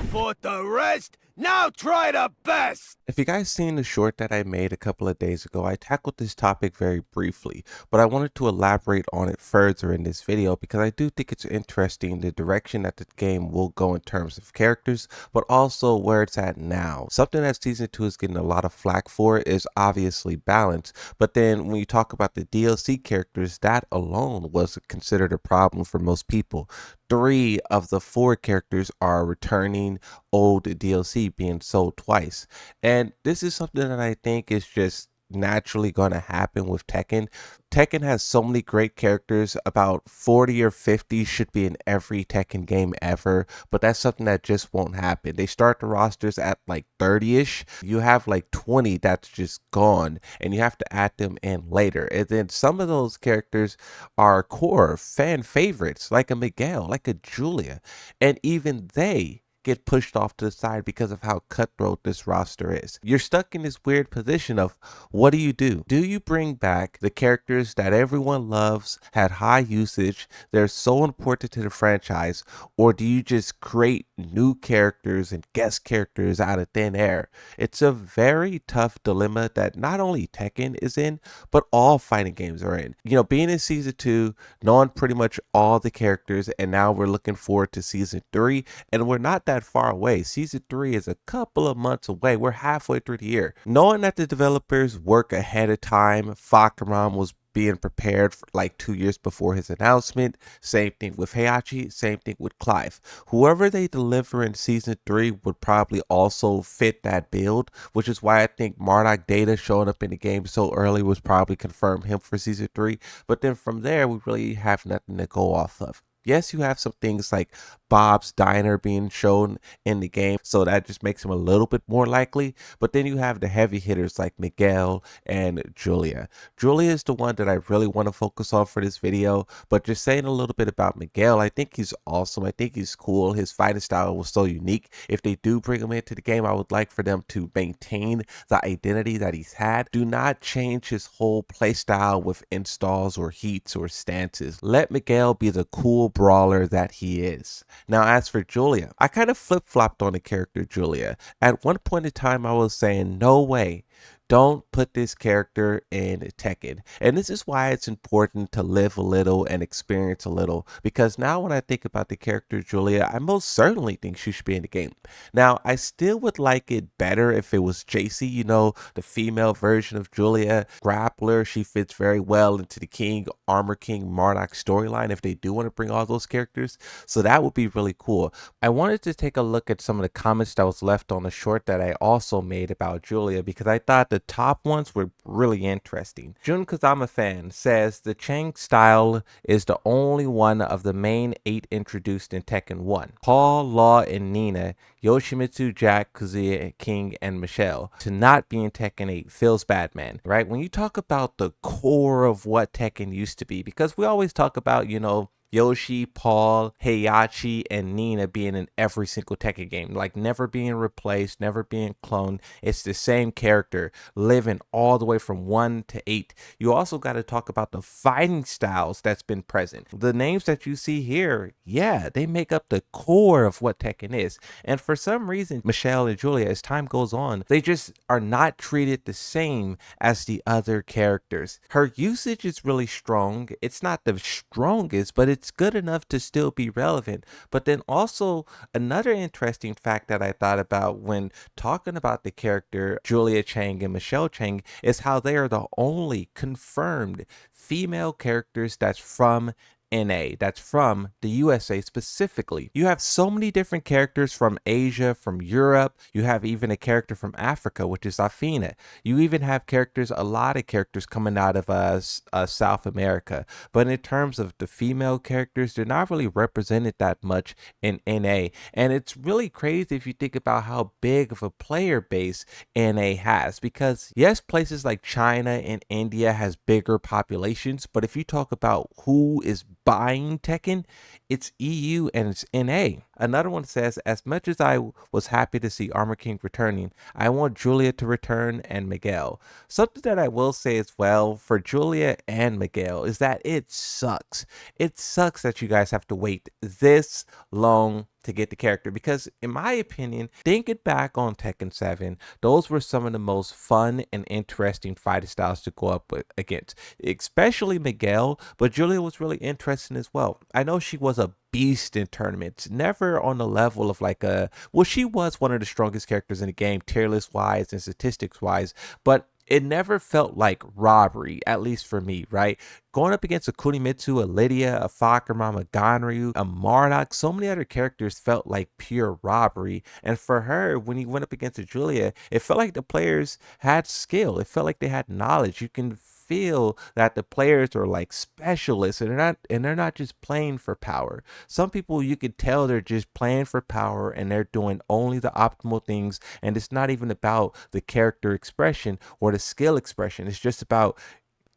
fought the rest, now try the best! If you guys seen the short that I made a couple of days ago, I tackled this topic very briefly, but I wanted to elaborate on it further in this video because I do think it's interesting the direction that the game will go in terms of characters, but also where it's at now. Something that Season 2 is getting a lot of flack for is obviously balance, but then when you talk about the DLC characters, that alone was considered a problem for most people. 3 of the 4 characters are returning old DLC being sold twice. And this is something that I think is just naturally going to happen with Tekken. Tekken has so many great characters, about 40 or 50 should be in every Tekken game ever, but that's something that just won't happen. They start the rosters at like 30-ish. You have like 20 that's just gone, and you have to add them in later. And then some of those characters are core fan favorites, like a Miguel, like a Julia, and even they get pushed off to the side because of how cutthroat this roster is. You're stuck in this weird position of what do you do? Do you bring back the characters that everyone loves, had high usage, they're so important to the franchise, or do you just create new characters and guest characters out of thin air? It's a very tough dilemma that not only Tekken is in, but all fighting games are in. You know, being in Season 2, knowing pretty much all the characters, and now we're looking forward to Season 3, and we're not that far away. Season 3 is a couple of months away. We're halfway through the year. Knowing that the developers work ahead of time, Fakaram was being prepared for like 2 years before his announcement. Same thing with Heihachi, same thing with Clive. Whoever they deliver in Season 3 would probably also fit that build, which is why I think Marduk Data showing up in the game so early was probably confirmed him for Season 3. But then from there, we really have nothing to go off of. Yes, you have some things like Bob's Diner being shown in the game, so that just makes him a little bit more likely. But then you have the heavy hitters like Miguel and Julia. Julia is the one that I really want to focus on for this video, but just saying a little bit about Miguel, I think he's awesome. I think he's cool. His fighting style was so unique. If they do bring him into the game, I would like for them to maintain the identity that he's had. Do not change his whole play style with installs or heats or stances. Let Miguel be the cool brawler that he is. Now, as for Julia, I kind of flip-flopped on the character Julia. At one point in time, I was saying, no way. Don't put this character in Tekken. And this is why it's important to live a little and experience a little. Because now when I think about the character Julia, I most certainly think she should be in the game. Now, I still would like it better if it was JC, you know, the female version of Julia. Grappler, she fits very well into the King, Armor King, Marduk storyline if they do want to bring all those characters. So that would be really cool. I wanted to take a look at some of the comments that was left on the short that I also made about Julia because I thought the top ones were really interesting. Jun Kazama fan says the Chang style is the only one of the main 8 introduced in Tekken 1. Paul, Law, and Nina, Yoshimitsu, Jack, Kazuya, King, and Michelle to not be in Tekken 8 feels bad, man, right? When you talk about the core of what Tekken used to be, because we always talk about, you know, Yoshi, Paul, Heihachi, and Nina being in every single Tekken game, like never being replaced, never being cloned. It's the same character living all the way from 1 to 8. You also got to talk about the fighting styles that's been present. The names that you see here, yeah, they make up the core of what Tekken is. And for some reason, Michelle and Julia, as time goes on, they just are not treated the same as the other characters. Her usage is really strong. It's not the strongest, but it's good enough to still be relevant. But then also another interesting fact that I thought about when talking about the character Julia Chang and Michelle Chang is how they are the only confirmed female characters that's from NA, that's from the USA specifically. You have so many different characters from Asia, from Europe. You have even a character from Africa, which is Afina. You even have characters, a lot of characters coming out of South America. But in terms of the female characters, they're not really represented that much in NA. And it's really crazy if you think about how big of a player base NA has. Because yes, places like China and India has bigger populations, but if you talk about who is buying Tekken, it's EU and it's NA. Another one says, as much as I was happy to see Armor King returning, I want Julia to return and Miguel. Something that I will say as well for Julia and Miguel is that it sucks. It sucks that you guys have to wait this long to get the character, because in my opinion, thinking back on Tekken 7, those were some of the most fun and interesting fighting styles to go up against, especially Miguel, but Julia was really interesting as well. I know she was a beast in tournaments, never on the level of like a, well, she was one of the strongest characters in the game, tier list wise and statistics wise, but it never felt like robbery, at least for me, right? Going up against a Kunimitsu, a Lydia, a Fakurama, a Ganryu, a Marduk, so many other characters felt like pure robbery. And for her, when you went up against a Julia, it felt like the players had skill. It felt like they had knowledge. You can feel that the players are like specialists, and they're not just playing for power. Some people, you can tell they're just playing for power and they're doing only the optimal things, and it's not even about the character expression or the skill expression. It's just about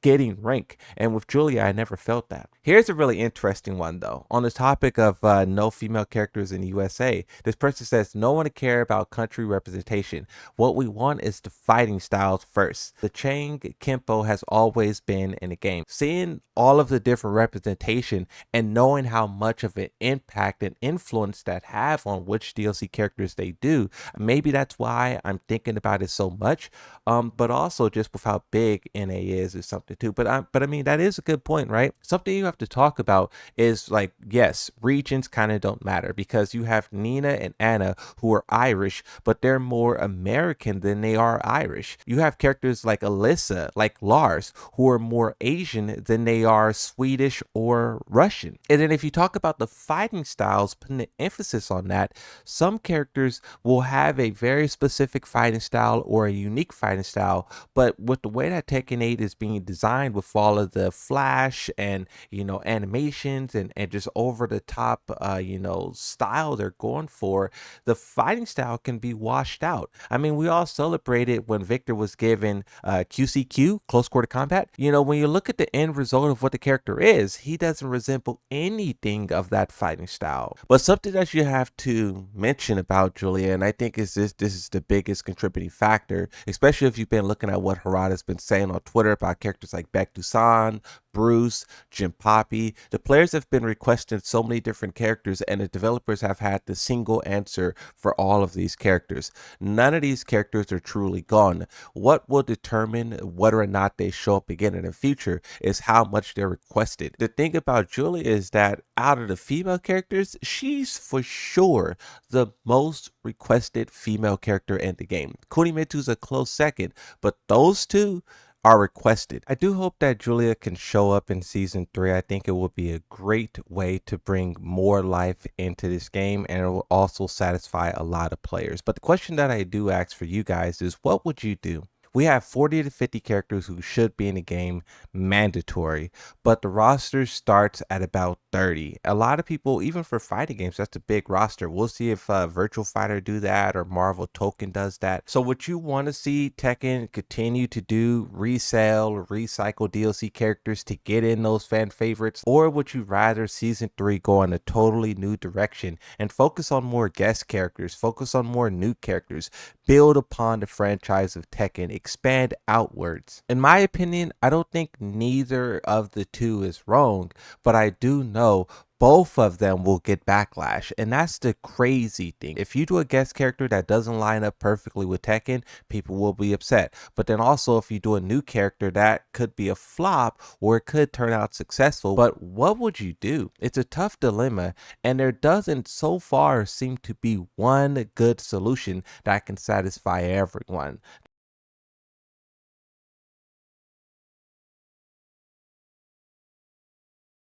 getting rank. And with Julia, I never felt that. Here's a really interesting one though. On the topic of no female characters in the USA, this person says, no one to care about country representation. What we want is the fighting styles first. The Chang Kempo has always been in the game. Seeing all of the different representation and knowing how much of an impact and influence that have on which DLC characters they do, maybe that's why I'm thinking about it so much. But also just with how big NA is something too. But I mean, that is a good point, right? Something you have to talk about is like, yes, regions kind of don't matter, because you have Nina and Anna who are Irish, but they're more American than they are Irish. You have characters like Alyssa, like Lars, who are more Asian than they are Swedish or Russian. And then if you talk about the fighting styles, putting the emphasis on that, some characters will have a very specific fighting style or a unique fighting style, but with the way that Tekken 8 is being designed, with all of the flash and animations and just over the top style they're going for, the fighting style can be washed out. I mean, we all celebrated when Victor was given QCQ, close quarter combat. When you look at the end result of what the character is, he doesn't resemble anything of that fighting style. But something that you have to mention about Julia, and I think this is the biggest contributing factor, especially if you've been looking at what Harada's been saying on Twitter about characters like Baek-Dusan, Bruce, Jim Poppy. The players have been requesting so many different characters, and the developers have had the single answer for all of these characters. None of these characters are truly gone. What will determine whether or not they show up again in the future is how much they're requested. The thing about Julia is that out of the female characters, she's for sure the most requested female character in the game. Kunimitsu's a close second, but those two are requested. I do hope that Julia can show up in season 3. I think it will be a great way to bring more life into this game, and it will also satisfy a lot of players. But the question that I do ask for you guys is, what would you do? We have 40 to 50 characters who should be in the game, mandatory, but the roster starts at about 30. A lot of people, even for fighting games, that's a big roster. We'll see if Virtual Fighter do that or Marvel Token does that. So would you want to see Tekken continue to do resell or recycle DLC characters to get in those fan favorites? Or would you rather season 3 go in a totally new direction and focus on more guest characters, focus on more new characters, build upon the franchise of Tekken, expand outwards? In my opinion, I don't think neither of the two is wrong, but I do know both of them will get backlash, and that's the crazy thing. If you do a guest character that doesn't line up perfectly with Tekken, people will be upset. But then also, if you do a new character, that could be a flop or it could turn out successful. But what would you do? It's a tough dilemma, and there doesn't so far seem to be one good solution that can satisfy everyone.